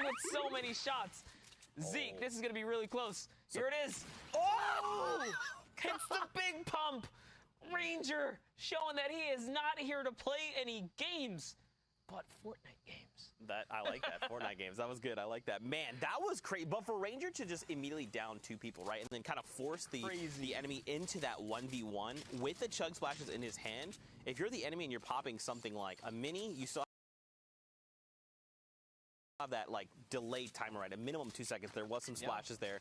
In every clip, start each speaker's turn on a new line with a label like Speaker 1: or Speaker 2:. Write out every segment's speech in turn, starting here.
Speaker 1: with so many shots. Zeke, this is going to be really close. Here it is. Oh! Hits the big pump. Ranger showing that he is not here to play any games, but Fortnite games.
Speaker 2: I like that. Fortnite games. That was good. I like that. Man, that was crazy. But for Ranger to just immediately down 2 people, right, and then kind of force the enemy into that 1v1 with the chug splashes in his hand, if you're the enemy and you're popping something like a mini, you still have that like delayed timer, right? A minimum 2 seconds. There was some splashes there.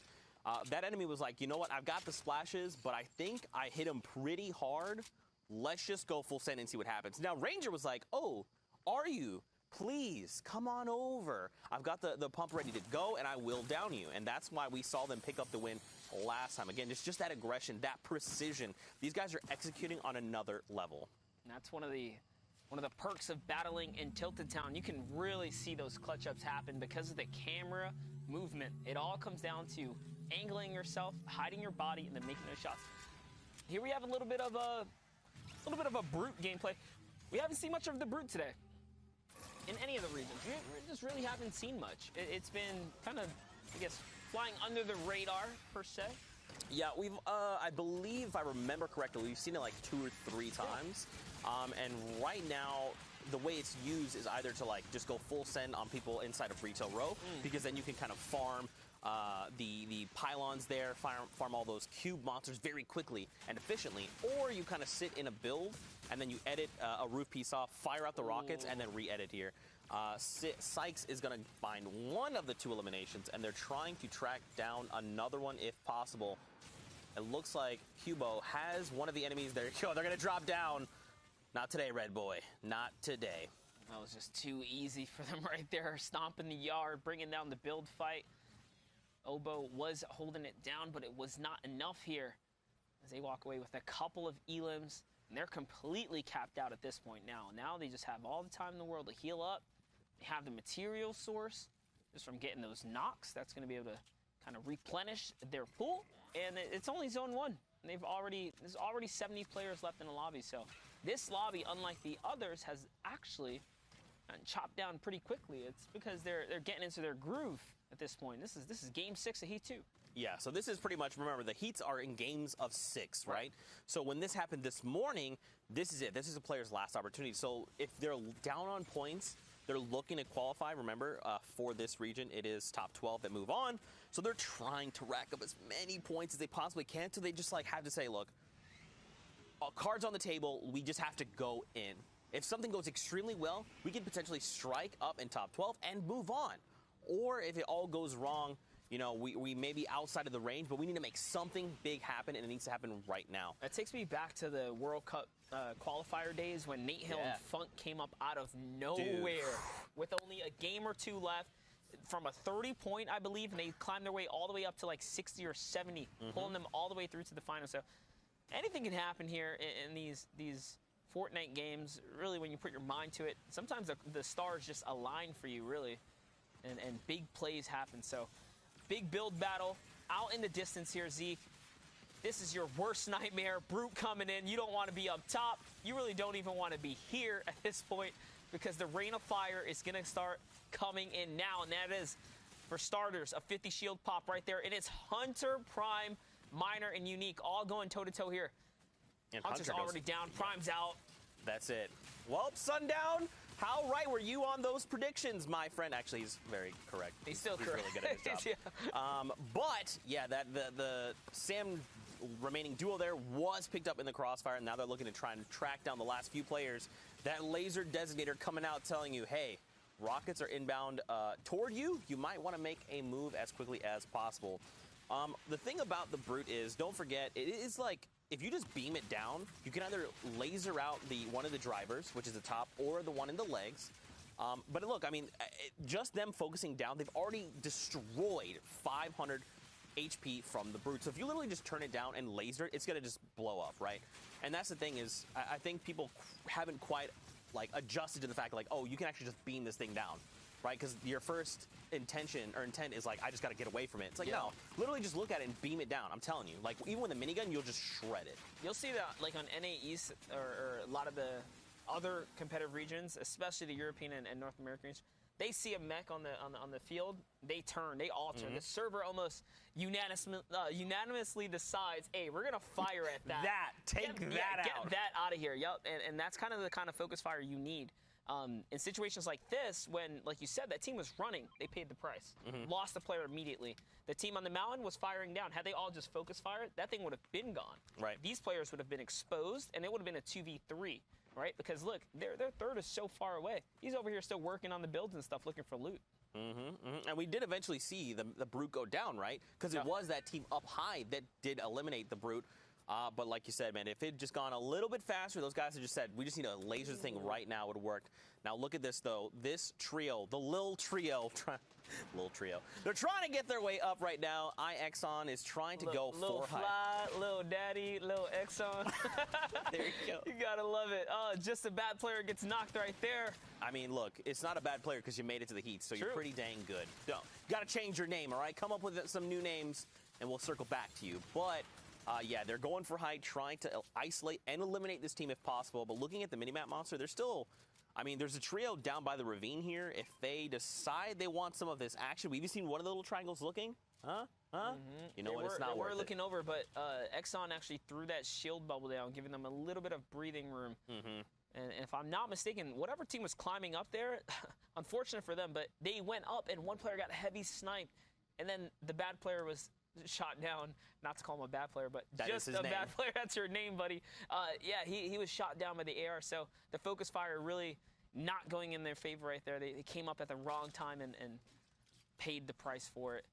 Speaker 2: That enemy was like, you know what? I've got the splashes, but I think I hit him pretty hard. Let's just go full send and see what happens. Now, Ranger was like, oh, are you? Please, come on over. I've got the pump ready to go, and I will down you. And that's why we saw them pick up the win last time. Again, it's just that aggression, that precision. These guys are executing on another level.
Speaker 1: And that's one of the perks of battling in Tilted Town. You can really see those clutch ups happen because of the camera movement. It all comes down to angling yourself, hiding your body, and then making those shots. Here we have a little bit of a brute gameplay. We haven't seen much of the brute today in any of the regions. We just really haven't seen much. It's been kind of, I guess, flying under the radar per se.
Speaker 2: Yeah, we've I believe, if I remember correctly, we've seen it like 2 or 3 times. And right now, the way it's used is either to like just go full send on people inside of retail row, because then you can kind of farm the pylons there, farm all those cube monsters very quickly and efficiently, or you kind of sit in a build and then you edit a roof piece off, fire out the rockets, and then re-edit here. Sykes is going to find one of the 2 eliminations, and they're trying to track down another one if possible. It looks like Cubo has one of the enemies. There you go. They're going to drop down. Not today, Red Boy. Not today.
Speaker 1: That was just too easy for them right there. Stomping the yard, bringing down the build fight. Oboe was holding it down, but it was not enough here as they walk away with a couple of elims. And they're completely capped out at this point now. Now they just have all the time in the world to heal up. They have the material source just from getting those knocks. That's going to be able to kind of replenish their pool. And it's only zone 1. And there's already 70 players left in the lobby. So this lobby, unlike the others, has actually chopped down pretty quickly. It's because they're getting into their groove at this point. This is game 6 of Heat 2.
Speaker 2: Yeah, so this is pretty much, remember, the Heats are in games of 6, right? So when this happened this morning, this is it. This is a player's last opportunity. So if they're down on points, they're looking to qualify. Remember, for this region, it is top 12 that move on. So they're trying to rack up as many points as they possibly can. So they just like have to say, look, cards on the table, we just have to go in. If something goes extremely well, we can potentially strike up in top 12 and move on. Or if it all goes wrong, you know, we may be outside of the range, but we need to make something big happen, and it needs to happen right now.
Speaker 1: That takes me back to the World Cup qualifier days when Nate Hill and Funk came up out of nowhere with only a game or 2 left from a 30-point, I believe, and they climbed their way all the way up to like 60 or 70, pulling them all the way through to the final. So anything can happen here in these Fortnite games, really, when you put your mind to it. Sometimes the stars just align for you, really, and big plays happen. So big build battle out in the distance here, Zeke. This is your worst nightmare. Brute coming in. You don't want to be up top. You really don't even want to be here at this point because the rain of fire is going to start coming in now. And that is, for starters, a 50 shield pop right there. And it's Hunter, Prime, Miner, and Unique all going toe-to-toe here.
Speaker 2: And
Speaker 1: Hunter's already down. Prime's out.
Speaker 2: That's it. Well, Sundown, how right were you on those predictions, my friend? Actually, he's very correct.
Speaker 1: He's still correct.
Speaker 2: Really good at his job. But yeah, that the Sam remaining duo there was picked up in the crossfire, and now they're looking to try and track down the last few players. That laser designator coming out telling you, hey, rockets are inbound toward you. You might want to make a move as quickly as possible. The thing about the Brute is, don't forget, it is like, if you just beam it down, you can either laser out one of the drivers, which is the top, or the one in the legs. But look, I mean, just them focusing down, they've already destroyed 500 HP from the Brute. So if you literally just turn it down and laser it, it's going to just blow up, right? And that's the thing is, I think people haven't quite like adjusted to the fact like, oh, you can actually just beam this thing down, right? Because your first intent is like, I just got to get away from it. It's like, no, literally just look at it and beam it down. I'm telling you, like, even with a minigun, you'll just shred it.
Speaker 1: You'll see that, like, on NA East or a lot of the other competitive regions, especially the European and North American regions, they see a mech on the field, they turn, they alter. The server almost unanimously decides, hey, we're gonna fire at that.
Speaker 2: Get
Speaker 1: that out of here. Yep, and that's kind of the kind of focus fire you need. In situations like this, when, like you said, that team was running, they paid the price. Lost the player immediately. The team on the mountain was firing down. Had they all just focus fired, that thing would have been gone.
Speaker 2: Right.
Speaker 1: These players would have been exposed, and it would have been a 2v3, right? Because, look, their third is so far away. He's over here still working on the builds and stuff, looking for loot.
Speaker 2: And we did eventually see the Brute go down, right? Because it was that team up high that did eliminate the Brute. But like you said, man, if it had just gone a little bit faster, those guys had just said, we just need a laser thing right now, it would have worked. Now look at this, though. This trio, the little trio, they're trying to get their way up right now. iXon is trying to go
Speaker 1: little
Speaker 2: for
Speaker 1: Fly,
Speaker 2: high.
Speaker 1: little Daddy, little Exxon.
Speaker 2: There you go.
Speaker 1: You gotta love it. Just a bad player gets knocked right there.
Speaker 2: I mean, look, it's not a bad player because you made it to the Heat, so you're pretty dang good. You got to change your name, all right? Come up with some new names, and we'll circle back to you. But yeah, they're going for height, trying to isolate and eliminate this team if possible. But looking at the minimap monster, they're still, I mean, there's a trio down by the ravine here. If they decide they want some of this action, we've even seen one of the little triangles looking. You know what? It's not worth it.
Speaker 1: We're looking over, but Exxon actually threw that shield bubble down, giving them a little bit of breathing room. And if I'm not mistaken, whatever team was climbing up there, unfortunate for them, but they went up and one player got heavy sniped, and then the bad player was shot down. Not to call him a bad player, but
Speaker 2: that
Speaker 1: just a bad player. That's your name, buddy. Yeah, he was shot down by the AR. So the focus fire really not going in their favor right there. They came up at the wrong time and paid the price for it.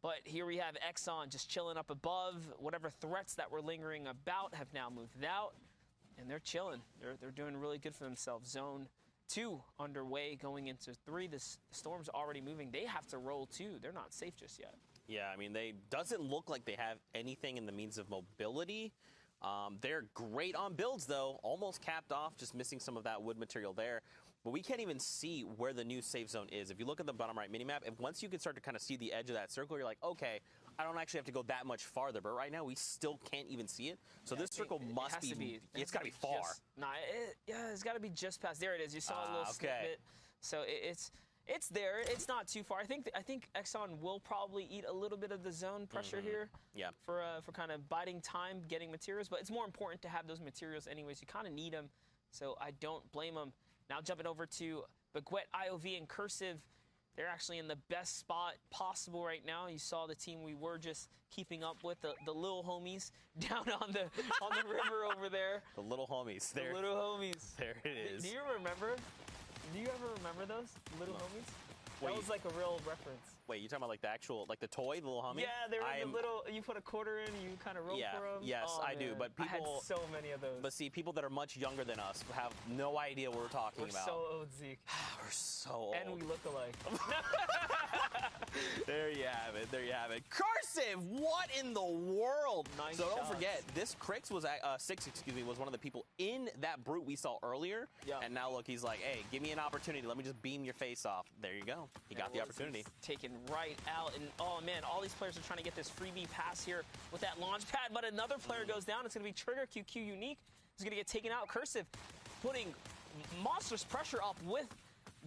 Speaker 1: But here we have Exxon just chilling up above. Whatever threats that were lingering about have now moved out, and they're chilling. They're doing really good for themselves. Zone 2 underway, going into 3. The storm's already moving. They have to roll too. They're not safe just yet.
Speaker 2: Yeah, I mean, they doesn't look like they have anything in the means of mobility. They're great on builds, though. Almost capped off, just missing some of that wood material there. But we can't even see where the new safe zone is. If you look at the bottom right minimap, once you can start to kind of see the edge of that circle, you're like, okay, I don't actually have to go that much farther. But right now, we still can't even see it. So this circle must be, it's got to be far.
Speaker 1: It's got to be just past. There it is. You saw a little snippet. So it's there. It's not too far. I think Exxon will probably eat a little bit of the zone pressure here. Yeah. For kind of biding time, getting materials. But it's more important to have those materials anyways. You kind of need them. So I don't blame them. Now jumping over to Baguette, IOV, and Cursive. They're actually in the best spot possible right now. You saw the team we were just keeping up with, the little homies down on the river over there.
Speaker 2: The little homies.
Speaker 1: The little homies.
Speaker 2: There it is.
Speaker 1: Do you remember? Do you ever remember those little homies? That was like a real reference.
Speaker 2: Wait, you talking about like the actual, like the toy, the little homie?
Speaker 1: Yeah, they were the little, you put a quarter in, you kind of roll for them.
Speaker 2: Yes, I do, but people...
Speaker 1: I had so many of those.
Speaker 2: But see, people that are much younger than us have no idea what we're talking about.
Speaker 1: We're so old, Zeke.
Speaker 2: We're so old.
Speaker 1: And we look alike.
Speaker 2: There you have it. There you have it. Cursive, what in the world?
Speaker 1: Nice
Speaker 2: so don't
Speaker 1: shots.
Speaker 2: forget, this Crix was was one of the people in that Brute we saw earlier. Yeah. And now look, he's like, hey, give me an opportunity. Let me just beam your face off. There you go. He got the opportunity.
Speaker 1: Taken right out. And oh man, all these players are trying to get this freebie pass here with that launch pad. But another player goes down. It's going to be Trigger QQ Unique. He's going to get taken out. Cursive putting monstrous pressure up with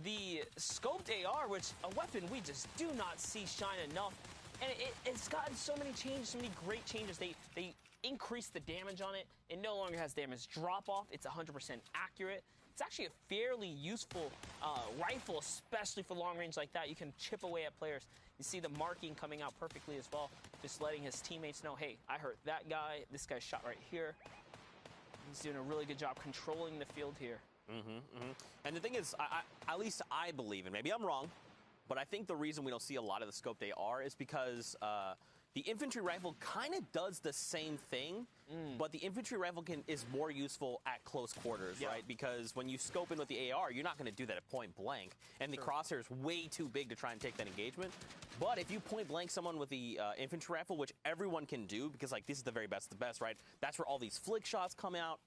Speaker 1: the scoped AR, which a weapon we just do not see shine enough. And it's gotten so many changes, so many great changes. They increased the damage on it. It no longer has damage drop off. It's 100% accurate. It's actually a fairly useful rifle, especially for long range like that. You can chip away at players. You see the marking coming out perfectly as well, just letting his teammates know, hey, I hurt that guy. This guy's shot right here. He's doing a really good job controlling the field here.
Speaker 2: And the thing is, at least I believe, and maybe I'm wrong, but I think the reason we don't see a lot of the scoped AR is because the infantry rifle kind of does the same thing, but the infantry rifle is more useful at close quarters, right? Because when you scope in with the AR, you're not going to do that at point blank, and the crosshair is way too big to try and take that engagement. But if you point blank someone with the infantry rifle, which everyone can do, because like this is the very best of the best, right? That's where all these flick shots come out.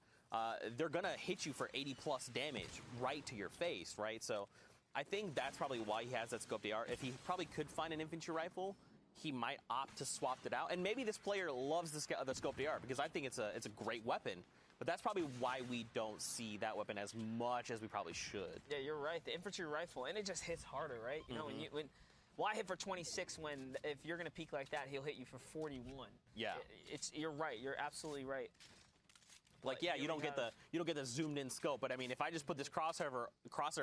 Speaker 2: They're going to hit you for 80 plus damage right to your face, right? So I think that's probably why he has that scoped AR. If he probably could find an infantry rifle, he might opt to swap it out. And maybe this player loves the scoped AR because I think it's a great weapon. but that's probably why we don't see that weapon as much as we probably should.
Speaker 1: Yeah, you're right. The infantry rifle, and it just hits harder, right? You know, why hit for 26 when if you're going to peek like that, he'll hit you for 41?
Speaker 2: Yeah.
Speaker 1: You're right. You're absolutely right.
Speaker 2: Like, yeah, you don't get the zoomed in scope, but I mean, if I just put this crosshair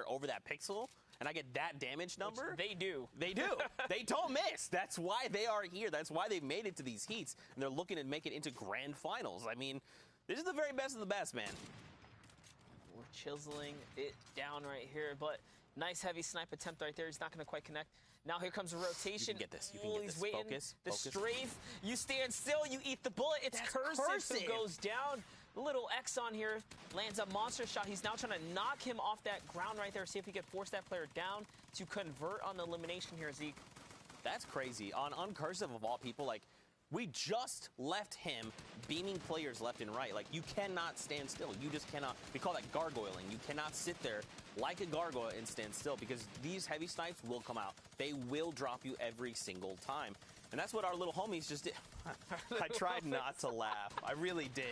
Speaker 2: over that pixel and I get that damage number,
Speaker 1: which they do.
Speaker 2: They do. They don't miss. That's why they are here. That's why they've made it to these heats, and they're looking to make it into grand finals. I mean, this is the very best of the best, man.
Speaker 1: We're chiseling it down right here, but nice heavy snipe attempt right there. He's not going to quite connect. Now here comes a rotation.
Speaker 2: You can get this. You can get
Speaker 1: he's
Speaker 2: this.
Speaker 1: waiting.
Speaker 2: Focus.
Speaker 1: The strafe. You stand still. You eat the bullet. It's Cursive who goes down. Little X on here. Lands a monster shot. He's now trying to knock him off that ground right there. See if he can force that player down to convert on the elimination here, Zeke.
Speaker 2: That's crazy. On Cursive of all people, like, we just left him beaming players left and right. Like, you cannot stand still. You just cannot. We call that gargoyling. You cannot sit there like a gargoyle and stand still, because these heavy snipes will come out. They will drop you every single time. And that's what our little homies just did. I tried not to laugh. I really did.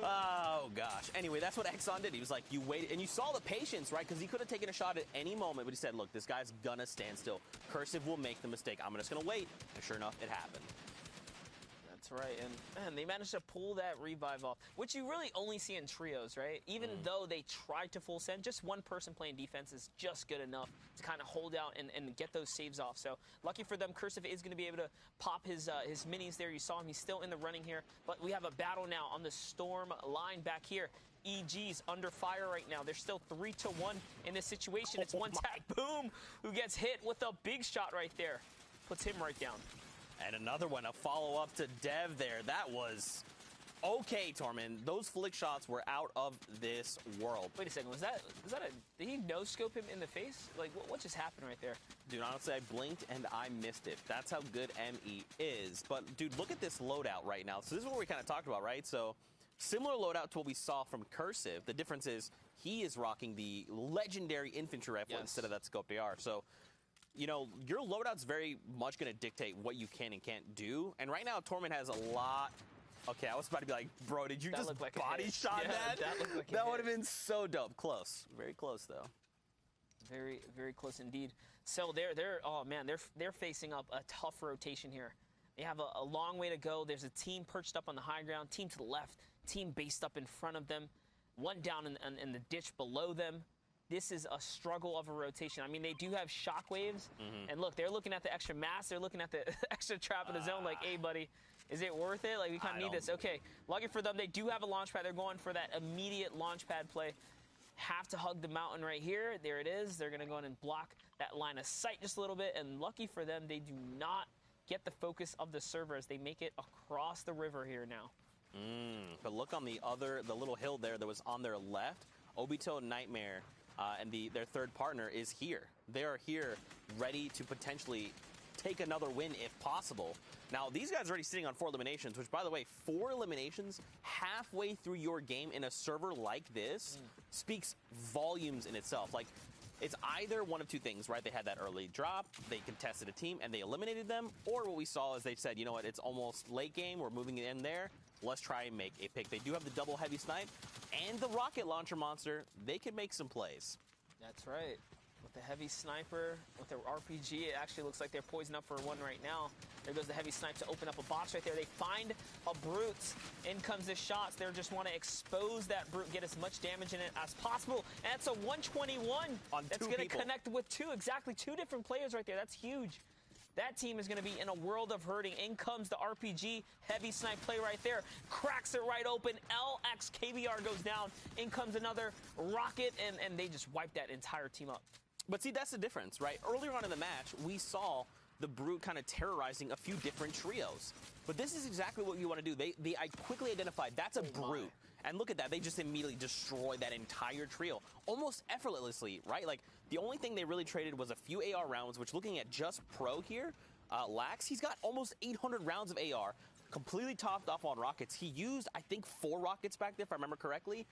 Speaker 2: Oh, gosh. Anyway, that's what Exxon did. He was like, you waited. And you saw the patience, right? Because he could have taken a shot at any moment, but he said, look, this guy's going to stand still. Cursive will make the mistake. I'm just going to wait. And sure enough, it happened.
Speaker 1: That's right, and man, they managed to pull that revive off, which you really only see in trios, right? Even though they tried to full send, just one person playing defense is just good enough to kind of hold out and get those saves off. So lucky for them, Cursive is going to be able to pop his minis there. You saw him; he's still in the running here. But we have a battle now on the Storm line back here. EG's under fire right now. They're still 3-1 in this situation. It's one tap, boom, who gets hit with a big shot right there, puts him right down.
Speaker 2: And another one, a follow-up to Dev there. That was okay, Tormund. Those flick shots were out of this world.
Speaker 1: Wait a second, was that did he no-scope him in the face? Like, what just happened right there?
Speaker 2: Dude, honestly, I blinked and I missed it. That's how good ME is. But, dude, look at this loadout right now. So this is what we kind of talked about, right? So similar loadout to what we saw from Cursive. The difference is he is rocking the legendary infantry rifle instead of that scoped AR. So, you know, your loadout's very much going to dictate what you can and can't do. And right now, Tormund has a lot. Okay, I was about to be like, bro, did you just
Speaker 1: like
Speaker 2: body shot that?
Speaker 1: That looked like
Speaker 2: that would have been so dope. Close. Very close, though.
Speaker 1: Very, very close indeed. So they're facing up a tough rotation here. They have a long way to go. There's a team perched up on the high ground, team to the left, team based up in front of them, one down in the ditch below them. This is a struggle of a rotation. I mean, they do have shockwaves, and look, they're looking at the extra mass. They're looking at the extra trap in the zone like, hey, buddy, is it worth it? Like, we kind of need this. Okay, lucky for them, they do have a launch pad. They're going for that immediate launch pad play. Have to hug the mountain right here. There it is. They're going to go in and block that line of sight just a little bit, and lucky for them, they do not get the focus of the server as they make it across the river here now.
Speaker 2: But look on the little hill there that was on their left. Obito, Nightmare, and their third partner is here. They are here ready to potentially take another win if possible. Now, these guys are already sitting on 4 eliminations, which, by the way, 4 eliminations halfway through your game in a server like this speaks volumes in itself. Like, it's either one of two things, right? They had that early drop, they contested a team, and they eliminated them, or what we saw is they said, you know what, it's almost late game, we're moving it in there, let's try and make a pick. They do have the double heavy snipe and the rocket launcher monster. They can make some plays.
Speaker 1: That's right. With the heavy sniper, with their RPG, it actually looks like they're poised up for one right now. There goes the heavy snipe to open up a box right there. They find a brute. In comes the shots. They just want to expose that brute, get as much damage in it as possible. And it's a 121
Speaker 2: on
Speaker 1: that's going to connect with two different players right there. That's huge. That team is going to be in a world of hurting. In comes the RPG. Heavy snipe play right there. Cracks it right open. LX KBR goes down. In comes another rocket, and they just wipe that entire team up.
Speaker 2: But see, that's the difference, right? Earlier on in the match, we saw the Brute kind of terrorizing a few different trios. But this is exactly what you want to do. I quickly identified that's a Brute. And look at that. They just immediately destroyed that entire trio almost effortlessly, right? Like, the only thing they really traded was a few AR rounds, which looking at just Pro here, Lax, he's got almost 800 rounds of AR, completely topped off on rockets. He used, I think, 4 rockets back there, if I remember correctly,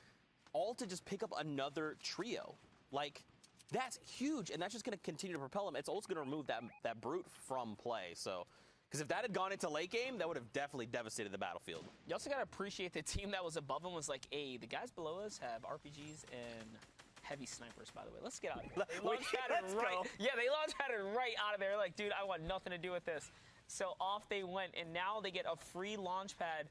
Speaker 2: all to just pick up another trio. Like, that's huge, and that's just going to continue to propel him. It's also going to remove that Brute from play. So, Because if that had gone into late game, that would have definitely devastated the battlefield.
Speaker 1: You also got to appreciate the team that was above him was like, hey, the guys below us have RPGs and heavy snipers, by the way. Let's get out of here. They launched at it right. Yeah, they launched at it right out of there. Like, dude, I want nothing to do with this. So off they went, and now they get a free launch pad.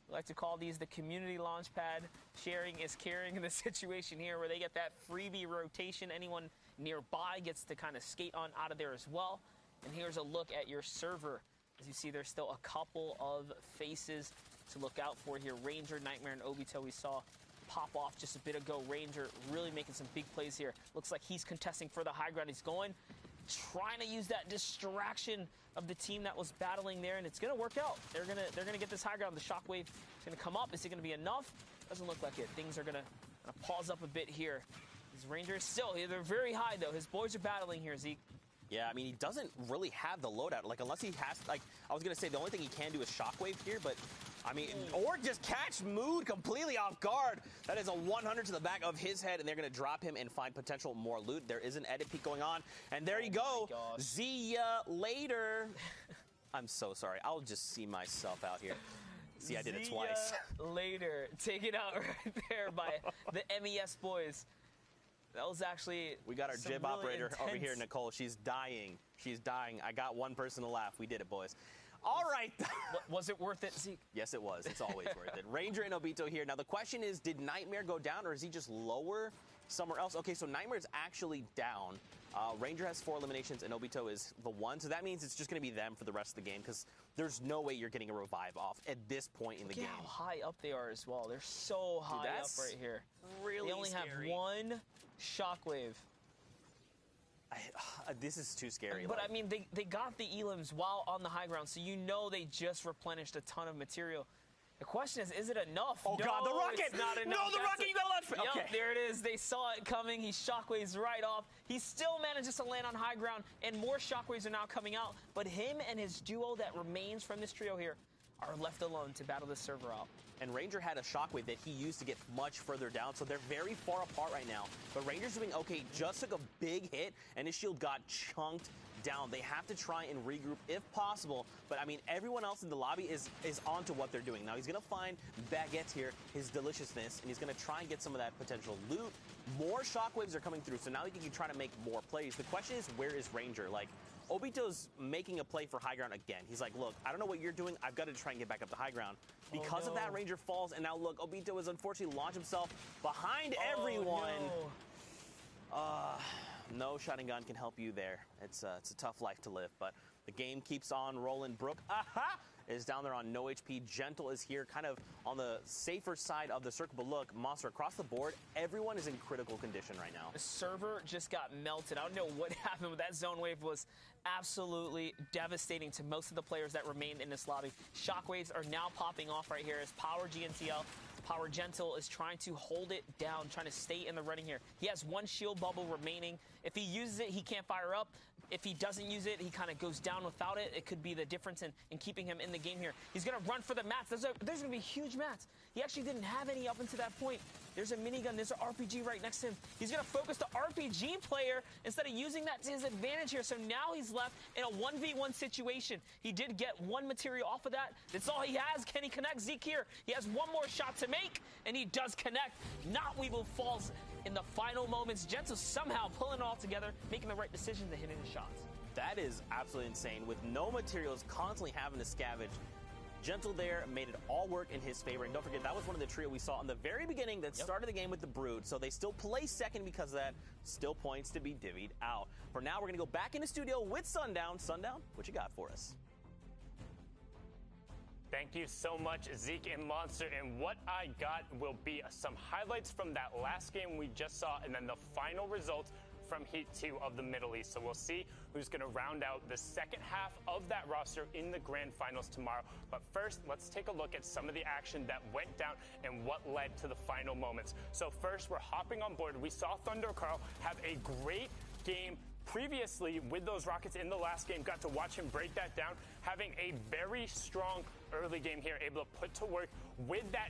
Speaker 1: We like to call these the community launch pad. Sharing is caring in the situation here where they get that freebie rotation. Anyone nearby gets to kind of skate on out of there as well. And here's a look at your server. As you see, there's still a couple of faces to look out for here. Ranger, Nightmare, and Obito we saw pop off just a bit ago. Ranger really making some big plays here. Looks like he's contesting for the high ground. He's trying to use that distraction of the team that was battling there, and it's going to work out. They're gonna get this high ground. The shockwave is going to come up. Is it going to be enough? Doesn't look like it. Things are going to pause up a bit here. These Rangers still, they're very high, though. His boys are battling here, Zeke.
Speaker 2: Yeah, I mean, he doesn't really have the loadout. Like, unless he has, like, I was going to say the only thing he can do is shockwave here, but, I mean, or just catch Mood completely off guard. That is a 100 to the back of his head, and they're going to drop him and find potential more loot. There is an edit peek going on, and there you go. See ya later. I'm so sorry. I'll just see myself out here. See, I did it twice.
Speaker 1: Later. Taken out right there by the MES boys. That was actually
Speaker 2: we got our jib really operator intense. Over here, Nicole. She's dying. She's dying. I got one person to laugh. We did it, boys. All right.
Speaker 1: Was it worth it, Zeke?
Speaker 2: Yes, it was. It's always worth it. Ranger and Obito here. Now, the question is, did Nightmare go down, or is he just lower somewhere else? Okay, so Nightmare is actually down. Ranger has 4 eliminations, and Obito is the 1. So that means it's just going to be them for the rest of the game, because there's no way you're getting a revive off at this point in the game.
Speaker 1: Look how high up they are as well. They're so high up right here.
Speaker 2: Really
Speaker 1: They only
Speaker 2: scary.
Speaker 1: have 1 shockwave.
Speaker 2: This is too scary.
Speaker 1: But, I mean, they got the elims while on the high ground, so you know they just replenished a ton of material. The question is it enough?
Speaker 2: Oh,
Speaker 1: no,
Speaker 2: God, the rocket!
Speaker 1: It's not enough.
Speaker 2: No, the rocket, you got to launch.
Speaker 1: Yep, there it is. They saw it coming. He shockwaves right off. He still manages to land on high ground, and more shockwaves are now coming out. But him and his duo that remains from this trio here are left alone to battle this server out.
Speaker 2: And Ranger had a shockwave that he used to get much further down, so they're very far apart right now. But Ranger's doing okay, just took a big hit, and his shield got chunked down. They have to try and regroup if possible, but I mean, everyone else in the lobby is onto what they're doing. Now, he's going to find Baguette here, his deliciousness, and he's going to try and get some of that potential loot. More shockwaves are coming through, so now he can try to make more plays. The question is, where is Ranger? Like, Obito's making a play for high ground again. He's like, look, I don't know what you're doing. I've got to try and get back up to high ground. Because of that, Ranger falls, and now look, Obito has unfortunately launched himself behind everyone. No shotting gun can help you there. It's a tough life to live, but the game keeps on rolling. Brook, is down there on no HP. Gentle is here, kind of on the safer side of the circle. But look, Monster, across the board, everyone is in critical condition right now.
Speaker 1: The server just got melted. I don't know what happened, but that zone wave was absolutely devastating to most of the players that remained in this lobby. Shockwaves are now popping off right here as Power GNTL. Power Gentle is trying to hold it down, trying to stay in the running here. He has 1 shield bubble remaining. If he uses it, he can't fire up. If he doesn't use it, he kind of goes down without it. It could be the difference in keeping him in the game here. He's going to run for the mats. There's going to be huge mats. He actually didn't have any up until that point. There's a minigun. There's an RPG right next to him. He's going to focus the RPG player instead of using that to his advantage here. So now he's left in a 1v1 situation. He did get 1 material off of that. That's all he has. Can he connect? Zeke here. He has 1 more shot to make, and he does connect. Not Weevil falls in the final moments. Gentle somehow pulling it all together, making the right decision to hit his shots.
Speaker 2: That is absolutely insane. With no materials, constantly having to scavenge. Gentle there made it all work in his favor. And don't forget, that was one of the trio we saw in the very beginning that started the game with the Brood. So they still play second because of that. Still points to be divvied out. For now, we're going to go back in the studio with Sundown. Sundown, what you got for us?
Speaker 3: Thank you so much, Zeke and Monster. And what I got will be some highlights from that last game we just saw, and then the final results from Heat 2 of the Middle East. So we'll see who's going to round out the second half of that roster in the grand finals tomorrow. But first, let's take a look at some of the action that went down and what led to the final moments. So first, we're hopping on board. We saw Thunder Carl have a great game previously with those Rockets in the last game. Got to watch him break that down, having a very strong early game here, able to put to work with that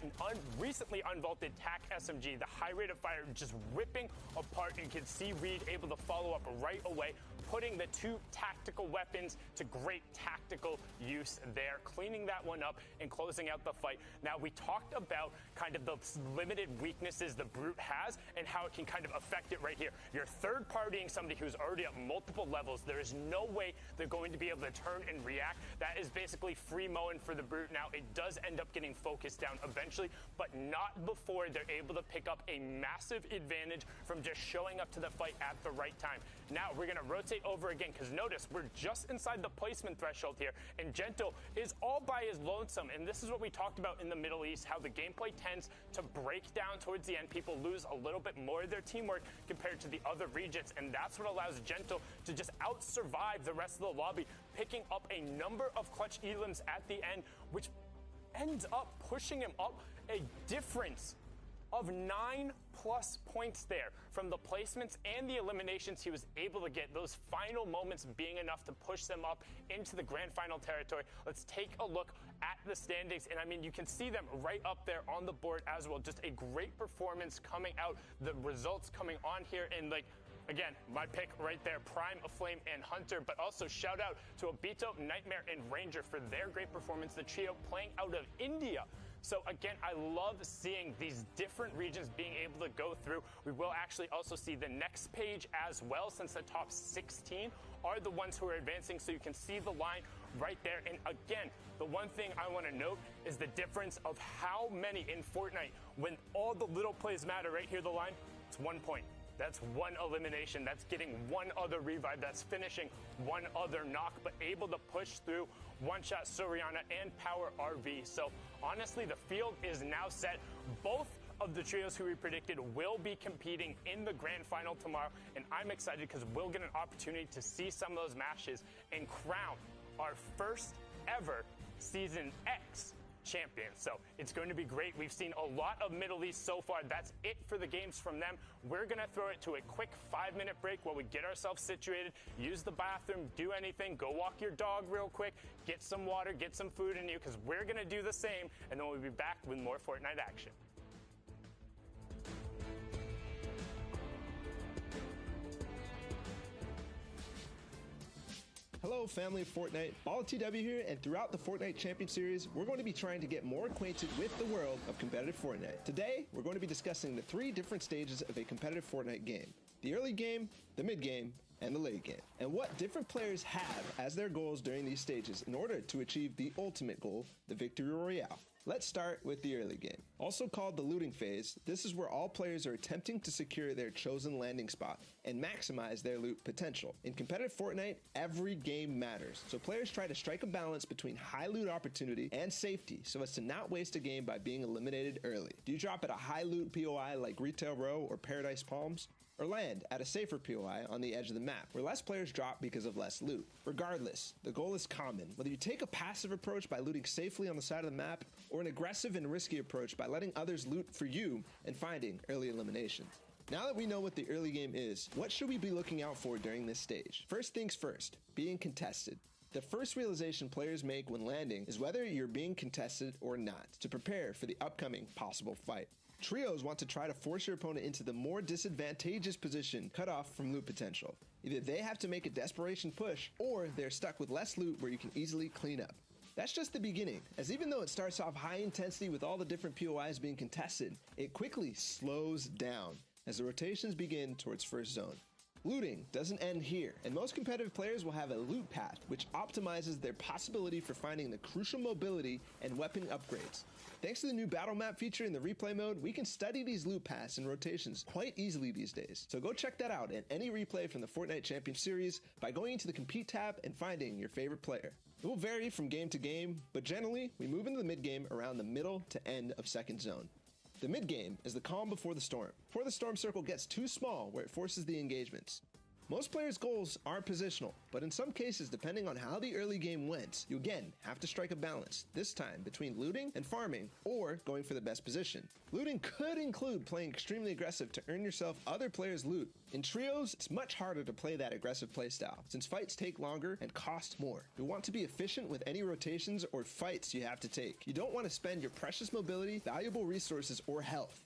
Speaker 3: recently unvaulted TAC SMG, the high rate of fire just ripping apart. You can see Reed able to follow up right away, putting the 2 tactical weapons to great tactical use there, cleaning that one up and closing out the fight. Now, we talked about kind of the limited weaknesses the Brute has and how it can kind of affect it right here. You're third-partying somebody who's already at multiple levels. There is no way they're going to be able to turn and react. That is basically free mowing for the Brute. Now, it does end up getting focused down eventually, but not before they're able to pick up a massive advantage from just showing up to the fight at the right time. Now, we're going to rotate over again, because notice, we're just inside the placement threshold here, and Gentle is all by his lonesome, and this is what we talked about in the Middle East, how the gameplay tends to break down towards the end. People lose a little bit more of their teamwork compared to the other regions, and that's what allows Gentle to just out-survive the rest of the lobby, picking up a number of clutch elims at the end, which ends up pushing him up a difference of 9+ points there from the placements and the eliminations he was able to get, those final moments being enough to push them up into the grand final territory. Let's take a look at the standings, and I mean, you can see them right up there on the board as well. Just a great performance coming out, the results coming on here, and like, again, my pick right there, Prime, Aflame, and Hunter, but also shout out to Obito, Nightmare, and Ranger for their great performance, the trio playing out of India. So again, I love seeing these different regions being able to go through. We will actually also see the next page as well, since the top 16 are the ones who are advancing, so you can see the line right there. And again, the one thing I want to note is the difference of how many in Fortnite, when all the little plays matter. Right here, the line, it's 1 point. That's one elimination. That's getting one other revive. That's finishing one other knock, but able to push through one-shot Soriana and Power RV. So honestly, the field is now set. Both of the trios who we predicted will be competing in the grand final tomorrow, and I'm excited because we'll get an opportunity to see some of those matches and crown our first ever Season X champion. So it's going to be great. We've seen a lot of Middle East so far. That's it for the games from them. We're going to throw it to a quick 5-minute break while we get ourselves situated, use the bathroom, do anything, go walk your dog real quick, get some water, get some food in you, because we're going to do the same, and then we'll be back with more Fortnite action.
Speaker 4: Hello family of Fortnite, BallTW here, and throughout the Fortnite Champion Series, we're going to be trying to get more acquainted with the world of competitive Fortnite. Today, we're going to be discussing the 3 different stages of a competitive Fortnite game: the early game, the mid game, and the late game, and what different players have as their goals during these stages in order to achieve the ultimate goal, the Victory Royale. Let's start with the early game. Also called the looting phase, this is where all players are attempting to secure their chosen landing spot and maximize their loot potential. In competitive Fortnite, every game matters, so players try to strike a balance between high loot opportunity and safety so as to not waste a game by being eliminated early. Do you drop at a high loot POI like Retail Row or Paradise Palms? Or land at a safer POI on the edge of the map, where less players drop because of less loot? Regardless, the goal is common. Whether you take a passive approach by looting safely on the side of the map, or an aggressive and risky approach by letting others loot for you and finding early eliminations. Now that we know what the early game is, what should we be looking out for during this stage? First things first, being contested. The first realization players make when landing is whether you're being contested or not, to prepare for the upcoming possible fight. Trios want to try to force your opponent into the more disadvantageous position cut off from loot potential. Either they have to make a desperation push, or they're stuck with less loot where you can easily clean up. That's just the beginning, as even though it starts off high intensity with all the different POIs being contested, it quickly slows down as the rotations begin towards first zone. Looting doesn't end here, and most competitive players will have a loot path which optimizes their possibility for finding the crucial mobility and weapon upgrades. Thanks to the new battle map feature in the replay mode, we can study these loot paths and rotations quite easily these days. So go check that out in any replay from the Fortnite Champion Series by going into the Compete tab and finding your favorite player. It will vary from game to game, but generally, we move into the mid game around the middle to end of second zone. The mid game is the calm before the storm. Before the storm circle gets too small where it forces the engagements. Most players' goals aren't positional, but in some cases, depending on how the early game went, you again have to strike a balance, this time between looting and farming, or going for the best position. Looting could include playing extremely aggressive to earn yourself other players' loot. In trios, it's much harder to play that aggressive playstyle, since fights take longer and cost more. You want to be efficient with any rotations or fights you have to take. You don't want to spend your precious mobility, valuable resources, or health.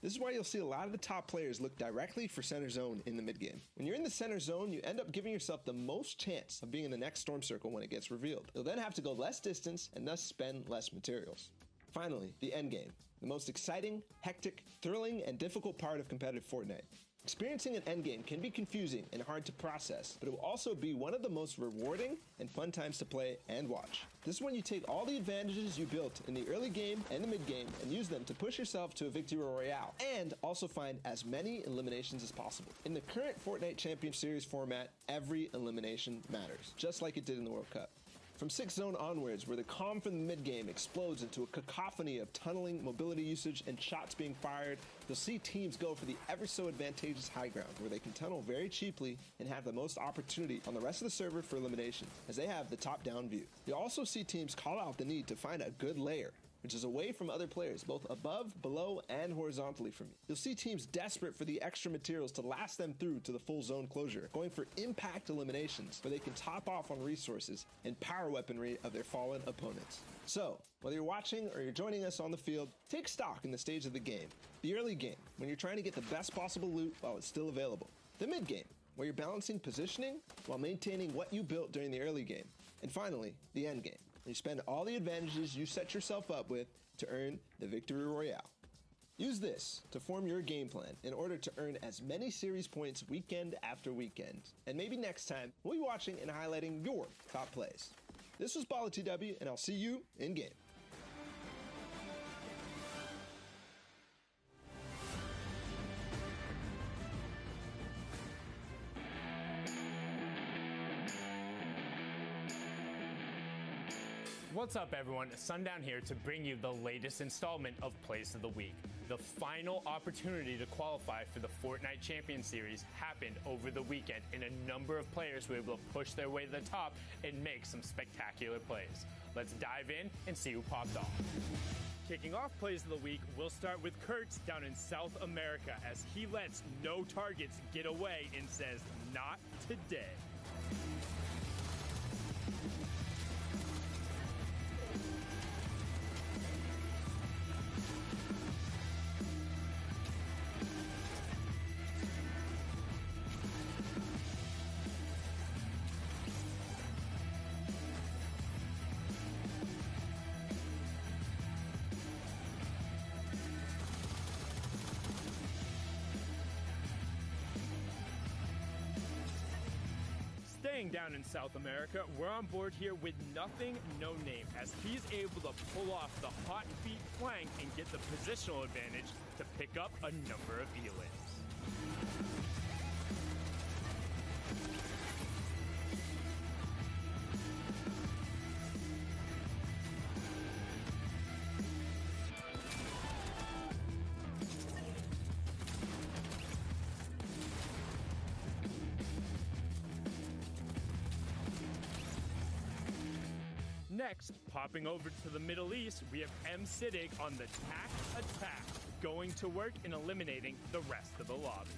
Speaker 4: This is why you'll see a lot of the top players look directly for center zone in the mid-game. When you're in the center zone, you end up giving yourself the most chance of being in the next storm circle when it gets revealed. You'll then have to go less distance and thus spend less materials. Finally, the endgame, the most exciting, hectic, thrilling, and difficult part of competitive Fortnite. Experiencing an endgame can be confusing and hard to process, but it will also be one of the most rewarding and fun times to play and watch. This is when you take all the advantages you built in the early game and the mid game and use them to push yourself to a victory royale, and also find as many eliminations as possible. In the current Fortnite Champion Series format, every elimination matters, just like it did in the World Cup. From 6th zone onwards, where the calm from the mid-game explodes into a cacophony of tunneling, mobility usage, and shots being fired, you'll see teams go for the ever-so advantageous high ground, where they can tunnel very cheaply and have the most opportunity on the rest of the server for elimination, as they have the top-down view. You'll also see teams call out the need to find a good layer, which is away from other players, both above, below, and horizontally from you. You'll see teams desperate for the extra materials to last them through to the full zone closure, going for impact eliminations, where they can top off on resources and power weaponry of their fallen opponents. So, whether you're watching or you're joining us on the field, take stock in the stage of the game. The early game, when you're trying to get the best possible loot while it's still available. The mid game, where you're balancing positioning while maintaining what you built during the early game. And finally, the end game. You spend all the advantages you set yourself up with to earn the victory royale. Use this to form your game plan in order to earn as many series points weekend after weekend. And maybe next time, we'll be watching and highlighting your top plays. This was BallaTW, and I'll see you in game.
Speaker 3: What's up, everyone? Sundown here to bring you the latest installment of Plays of the Week. The final opportunity to qualify for the Fortnite Champion Series happened over the weekend, and a number of players were able to push their way to the top and make some spectacular plays. Let's dive in and see who popped off. Kicking off Plays of the Week, we'll start with Kurtz down in South America as he lets no targets get away and says, "Not today." Staying down in South America, we're on board here with Nothing No Name as he's able to pull off the hot feet flank and get the positional advantage to pick up a number of elims. Next, popping over to the Middle East, we have M. Siddig on the Tac Attack, going to work and eliminating the rest of the lobby.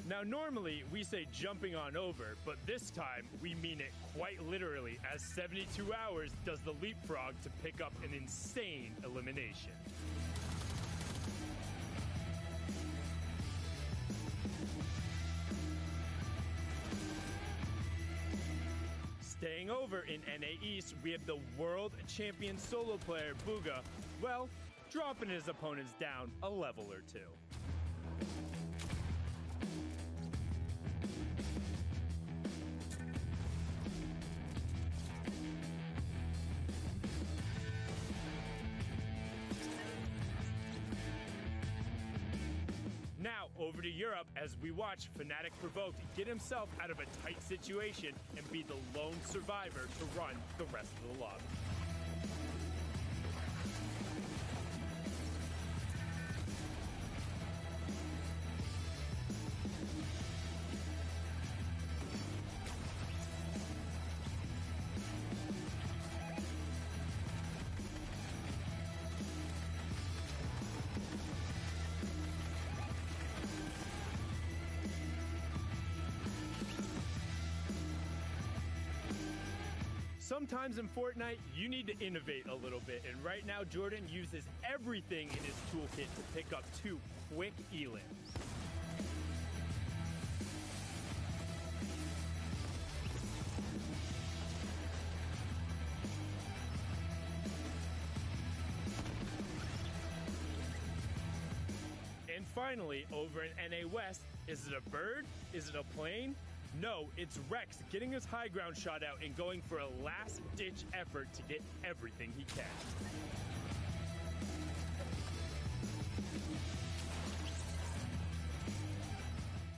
Speaker 3: Now, normally we say jumping on over, but this time we mean it quite literally, as 72 hours does the leapfrog to pick up an insane elimination. Staying over in NA East, we have the world champion solo player Booga, well, dropping his opponents down a level or two. Now, over to Europe as we watch Fnatic Provoked get himself out of a tight situation and be the lone survivor to run the rest of the lobby.
Speaker 5: Sometimes in Fortnite, you need to innovate a little bit, and right now Jordan uses everything in his toolkit to pick up 2 quick elims. And finally, over in NA West, is it a bird? Is it a plane? No, it's Rex getting his high ground shot out and going for a last-ditch effort to get everything he can.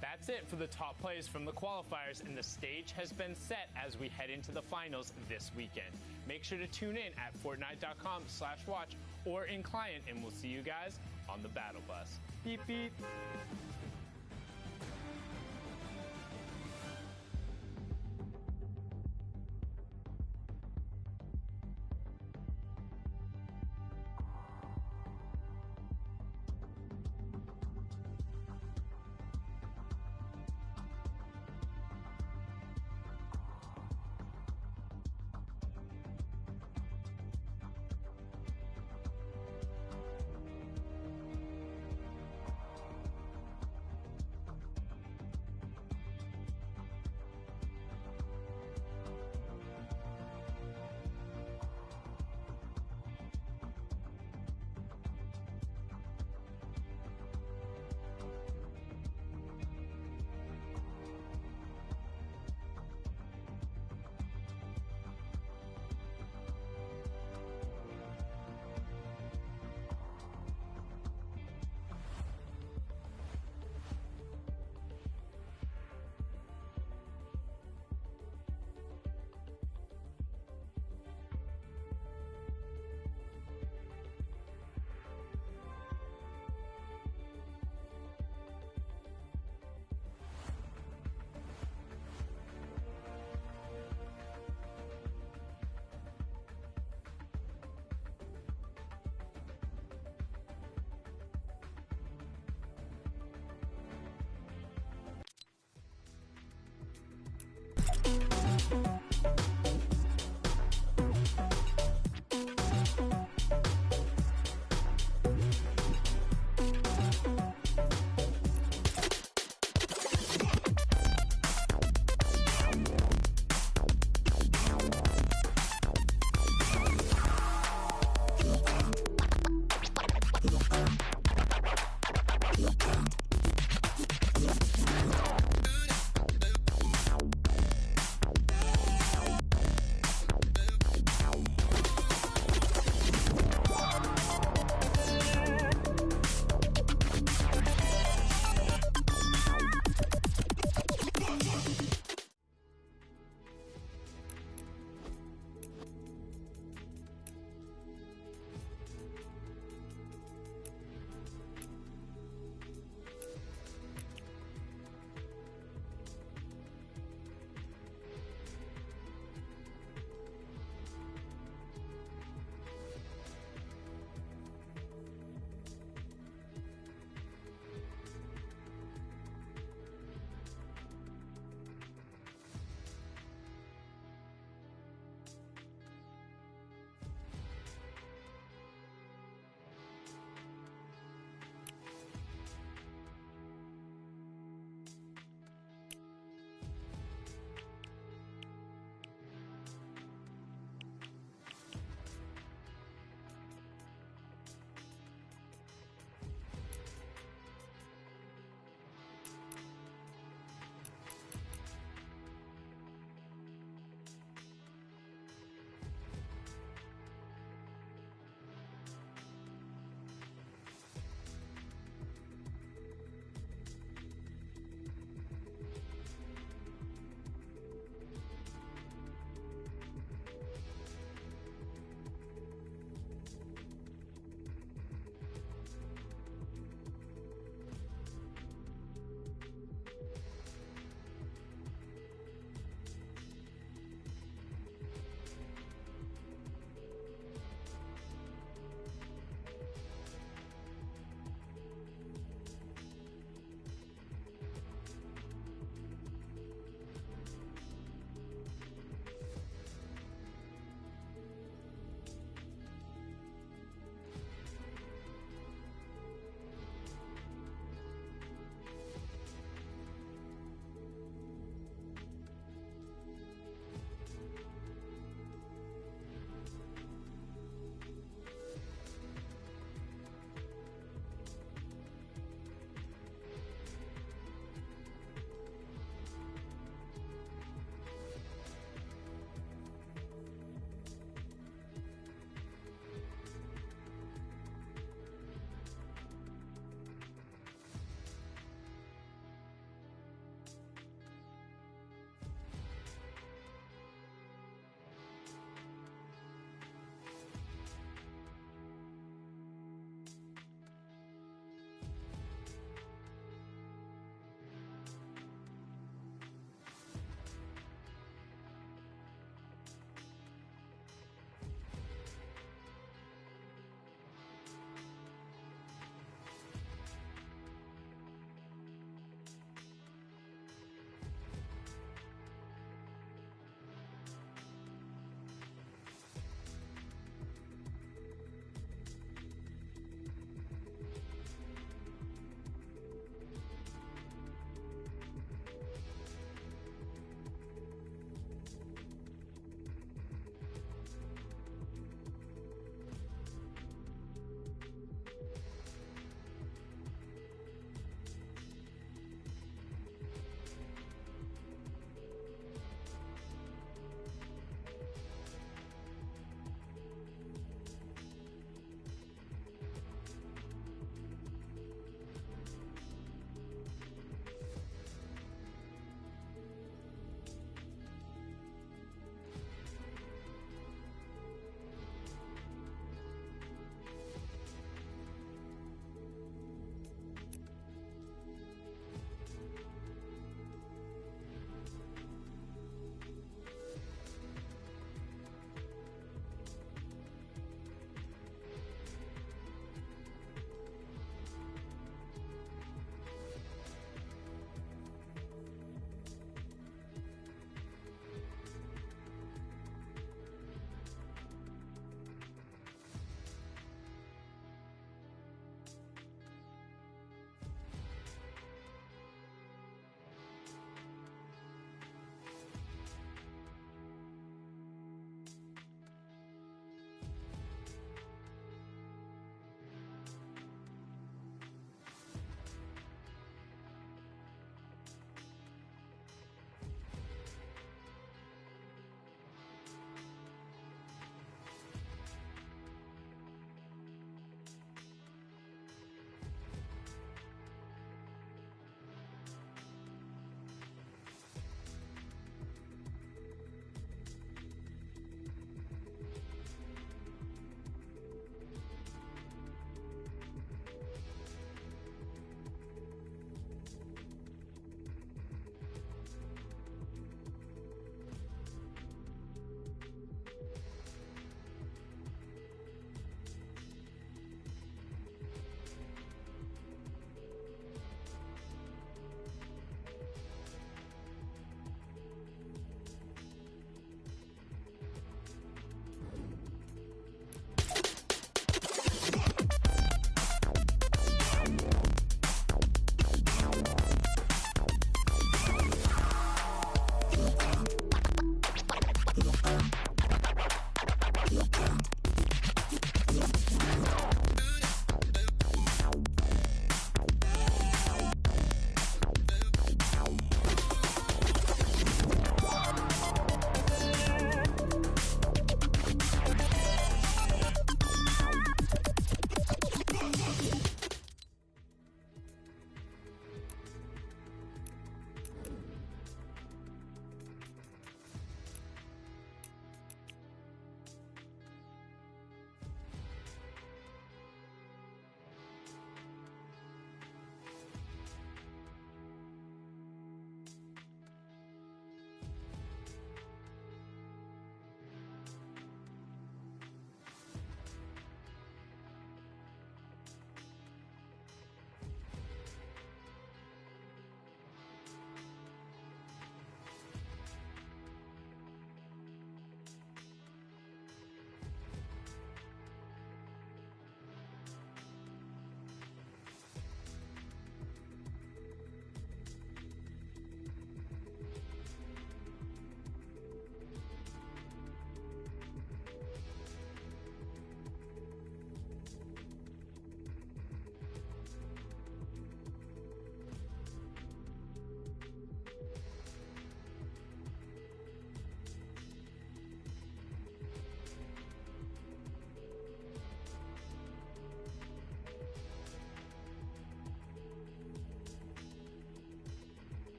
Speaker 3: That's it for the top plays from the qualifiers, and the stage has been set as we head into the finals this weekend. Make sure to tune in at Fortnite.com/watch or in client, and we'll see you guys on the battle bus. Beep, beep.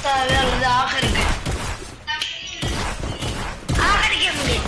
Speaker 6: يلا ده اخر جيم. اخر جيم.